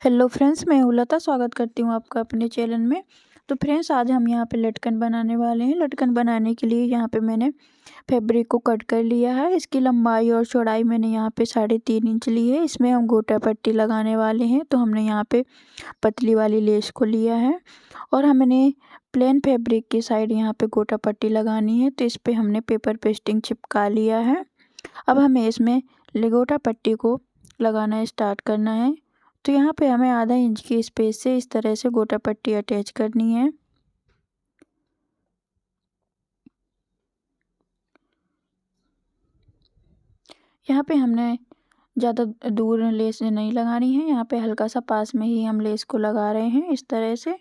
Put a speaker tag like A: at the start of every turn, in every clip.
A: Hello friends, मैं हूँ लता। स्वागत करती हूँ आपका अपने चैनल में। तो फ्रेंड्स, आज हम यहाँ पे लटकन बनाने वाले हैं। लटकन बनाने के लिए यहाँ पे मैंने फैब्रिक को कट कर लिया है। इसकी लंबाई और चौड़ाई मैंने यहाँ पे 3.5 इंच ली है। इसमें हम गोटा पट्टी लगाने वाले हैं, तो हमने यहाँ पे पतली वाली लेस को लिया है और हमने प्लेन फैब्रिक की साइड यहाँ पे गोटा पट्टी लगानी है, तो इस पर हमने पेपर पेस्टिंग चिपका लिया है। अब हमें इसमें गोटा पट्टी को लगाना स्टार्ट करना है। तो यहाँ पे हमें आधा इंच की स्पेस से इस तरह से गोटा पट्टी अटैच करनी है। यहाँ पे हमने ज़्यादा दूर लेस नहीं लगानी है, यहाँ पे हल्का सा पास में ही हम लेस को लगा रहे हैं। इस तरह से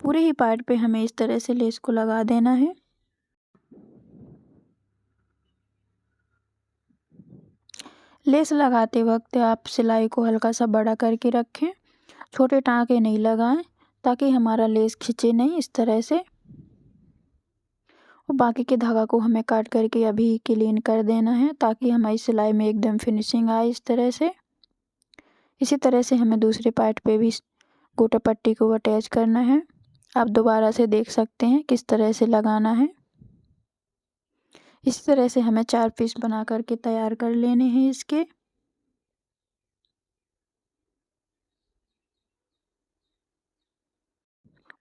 A: पूरे ही पार्ट पे हमें इस तरह से लेस को लगा देना है। लेस लगाते वक्त आप सिलाई को हल्का सा बड़ा करके रखें, छोटे टाँके नहीं लगाएं ताकि हमारा लेस खिंचे नहीं। इस तरह से और बाकी के धागा को हमें काट करके अभी क्लीन कर देना है ताकि हमारी सिलाई में एकदम फिनिशिंग आए। इस तरह से इसी तरह से हमें दूसरे पार्ट पे भी गोटा पट्टी को अटैच करना है। आप दोबारा से देख सकते हैं किस तरह से लगाना है। इस तरह से हमें 4 पीस बना करके तैयार कर लेने हैं इसके।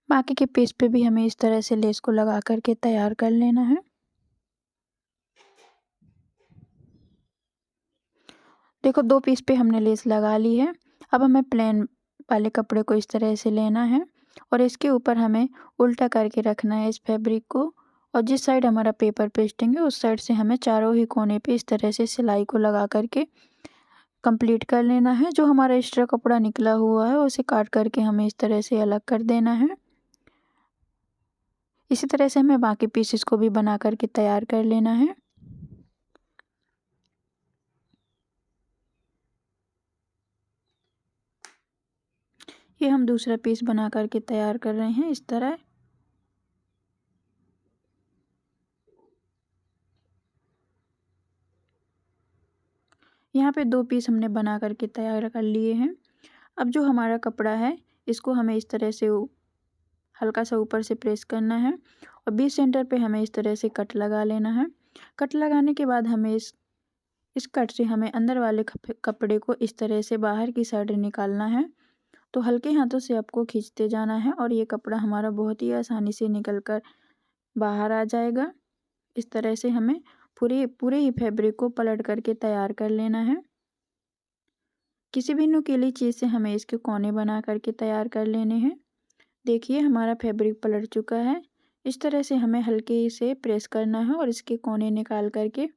A: बाकी के पीस पे भी हमें इस तरह से लेस को लगा करके तैयार कर लेना है। देखो, 2 पीस पे हमने लेस लगा ली है। अब हमें प्लेन वाले कपड़े को इस तरह से लेना है और इसके ऊपर हमें उल्टा करके रखना है इस फैब्रिक को, और जिस साइड हमारा पेपर पेस्टिंग है उस साइड से हमें चारों ही कोने पे इस तरह से सिलाई को लगा करके कंप्लीट कर लेना है। जो हमारा एक्स्ट्रा कपड़ा निकला हुआ है उसे काट करके हमें इस तरह से अलग कर देना है। इसी तरह से हमें बाकी पीसेस को भी बना करके तैयार कर लेना है। ये हम दूसरा पीस बना करके तैयार कर रहे हैं इस तरह। यहाँ पे 2 पीस हमने बना करके तैयार कर लिए हैं। अब जो हमारा कपड़ा है इसको हमें इस तरह से हल्का सा ऊपर से प्रेस करना है और बीच सेंटर पे हमें इस तरह से कट लगा लेना है। कट लगाने के बाद हमें इस कट से हमें अंदर वाले कपड़े को इस तरह से बाहर की साइड निकालना है। तो हल्के हाथों से आपको खींचते जाना है और ये कपड़ा हमारा बहुत ही आसानी से निकल कर बाहर आ जाएगा। इस तरह से हमें पूरे ही फैब्रिक को पलट करके तैयार कर लेना है। किसी भी नुकीली चीज़ से हमें इसके कोने बना करके तैयार कर लेने हैं। देखिए, हमारा फैब्रिक पलट चुका है। इस तरह से हमें हल्के से प्रेस करना है और इसके कोने निकाल करके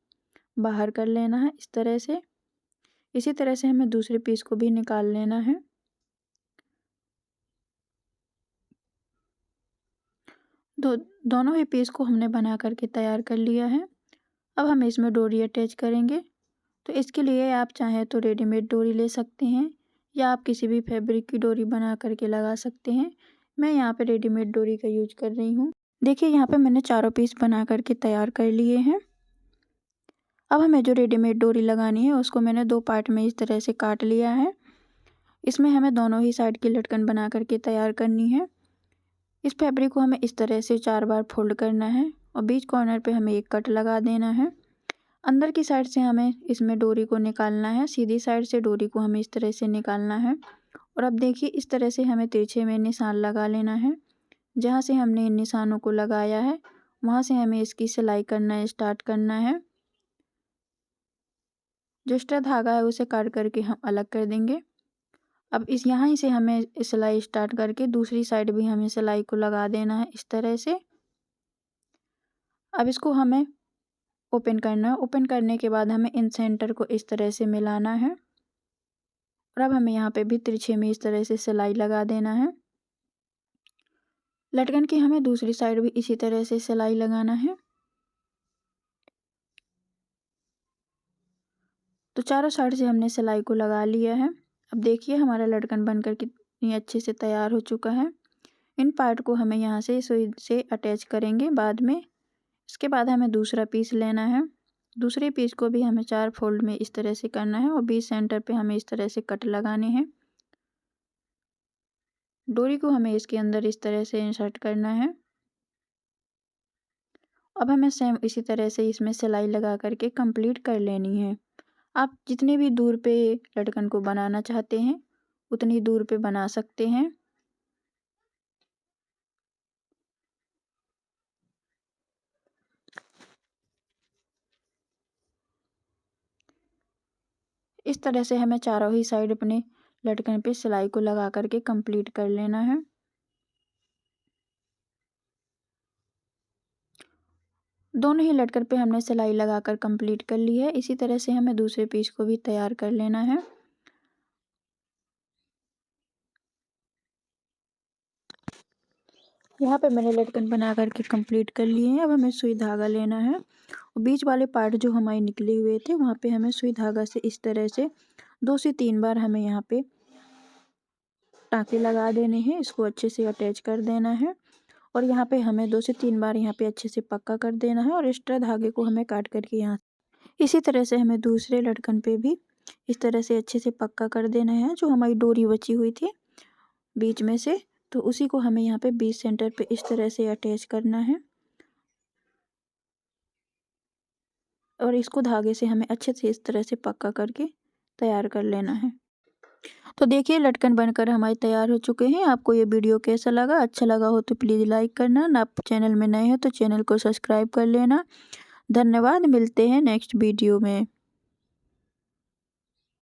A: बाहर कर लेना है इस तरह से। इसी तरह से हमें दूसरे पीस को भी निकाल लेना है। दोनों ही पीस को हमने बना करके तैयार कर लिया है। अब हम इसमें डोरी अटैच करेंगे। तो इसके लिए आप चाहें तो रेडीमेड डोरी ले सकते हैं या आप किसी भी फैब्रिक की डोरी बना करके लगा सकते हैं। मैं यहाँ पे रेडीमेड डोरी का यूज कर रही हूँ। देखिए, यहाँ पे मैंने चारों पीस बना करके तैयार कर लिए हैं। अब हमें जो रेडीमेड डोरी लगानी है उसको मैंने 2 पार्ट में इस तरह से काट लिया है। इसमें हमें दोनों ही साइड की लटकन बना करके तैयार करनी है। इस फैब्रिक को हमें इस तरह से 4 बार फोल्ड करना है और बीच कॉर्नर पे हमें एक कट लगा देना है। अंदर की साइड से हमें इसमें डोरी को निकालना है। सीधी साइड से डोरी को हमें इस तरह से निकालना है और अब देखिए, इस तरह से हमें तिरछे में निशान लगा लेना है। जहाँ से हमने इन निशानों को लगाया है वहाँ से हमें इसकी सिलाई करना स्टार्ट करना है। जो एक्स्ट्रा धागा है उसे काट करके हम अलग कर देंगे। अब यहाँ से हमें सिलाई स्टार्ट करके दूसरी साइड भी हमें सिलाई को लगा देना है इस तरह से। अब इसको हमें ओपन करना है। ओपन करने के बाद हमें इन सेंटर को इस तरह से मिलाना है और अब हमें यहाँ पे भी तिरछे में इस तरह से सिलाई लगा देना है। लटकन की हमें दूसरी साइड भी इसी तरह से सिलाई लगाना है। तो चारों साइड से हमने सिलाई को लगा लिया है। अब देखिए, हमारा लटकन बनकर कितनी अच्छे से तैयार हो चुका है। इन पार्ट को हमें यहाँ से सुई से अटैच करेंगे बाद में। इसके बाद हमें दूसरा पीस लेना है दूसरे पीस को भी हमें 4 फोल्ड में इस तरह से करना है और बीच सेंटर पे हमें इस तरह से कट लगाने हैं। डोरी को हमें इसके अंदर इस तरह से इंसर्ट करना है। अब हमें सेम इसी तरह से इसमें सिलाई लगा करके कंप्लीट कर लेनी है। आप जितने भी दूर पे लटकन को बनाना चाहते हैं उतनी दूर पे बना सकते हैं। इस तरह से हमें चारों ही साइड अपने लटकन पे सिलाई को लगा करके कंप्लीट कर लेना है। दोनों ही लटकन पे हमने सिलाई लगाकर कंप्लीट कर ली है। इसी तरह से हमें दूसरे पीस को भी तैयार कर लेना है। यहाँ पे मैंने लटकन बना करके कंप्लीट कर लिए हैं। अब हमें सुई धागा लेना है और बीच वाले पार्ट जो हमारे निकले हुए थे वहाँ पे हमें सुई धागा से इस तरह से 2 से 3 बार हमें यहाँ पे टाँके लगा देने हैं। इसको अच्छे से अटैच कर देना है और यहाँ पे हमें 2 से 3 बार यहाँ पे अच्छे से पक्का कर देना है और एक्स्ट्रा धागे को हमें काट करके यहाँ इसी तरह से हमें दूसरे लटकन पे भी इस तरह से अच्छे से पक्का कर देना है। जो हमारी डोरी बची हुई थी बीच में से, तो उसी को हमें यहाँ पे बीच सेंटर पे इस तरह से अटैच करना है और इसको धागे से हमें अच्छे से इस तरह से पक्का करके तैयार कर लेना है। तो देखिए लटकन बनकर हमारे तैयार हो चुके हैं। आपको ये वीडियो कैसा लगा? अच्छा लगा हो तो प्लीज़ लाइक करना, ना आप चैनल में नए हो तो चैनल को सब्सक्राइब कर लेना। धन्यवाद, मिलते हैं नेक्स्ट वीडियो में।